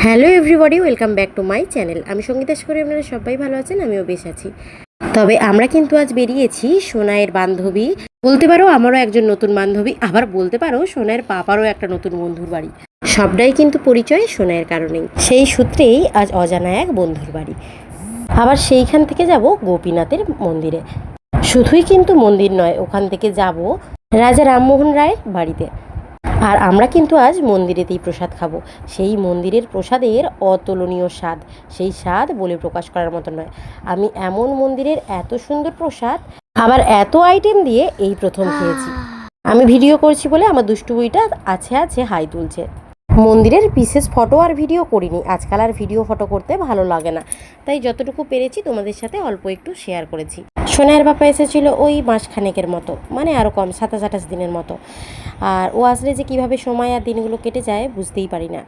Hello everybody, welcome back to my channel. আমি সঙ্গীতা, আশা করি আপনারা সবাই ভালো আছেন, আমিও বেশ আছি। তবে আমরা কিন্তু আজ বেরিয়েছি সোনাইয়ের বান্ধবী, বলতে পারো আমারও একজন নতুন বান্ধবী, আবার বলতে পারো সোনাইয়ের পাপারও একটা নতুন বন্ধুর বাড়ি। সবটাই কিন্তু পরিচয় সোনাইয়ের কারণেই। সেই সূত্রেই আজ অজানা এক বন্ধুর বাড়ি। আবার সেইখান থেকে যাব গোপীনাথের মন্দিরে। শুধুই কিন্তু মন্দির নয়, ওখান থেকে যাব রাজা রামমোহন রায়ের বাড়িতে। আর আমরা কিন্তু আজ মন্দিরেতেই প্রসাদ খাবো। সেই মন্দিরের প্রসাদের অতুলনীয় স্বাদ, সেই স্বাদ বলে প্রকাশ করার মতো নয়। আমি এমন মন্দিরের এত সুন্দর প্রসাদ, আবার এত আইটেম দিয়ে এই প্রথম খেয়েছি। আমি ভিডিও করছি বলে আমার দুষ্টু বইটা আছে আছে হাই তুলছে। মন্দিরের বিশেষ ফটো আর ভিডিও করিনি, আজকাল আর ভিডিও ফটো করতে ভালো লাগে না, তাই যতটুকু পেরেছি তোমাদের সাথে অল্প একটু শেয়ার করেছি। সোনাইয়ের বাবা এসেছিল ওই মাসখানেকের মতো, মানে আরও কম, 27-28 দিনের মতো। আর ও আসলে যে কীভাবে সময় আর দিনগুলো কেটে যায় বুঝতেই পারি না।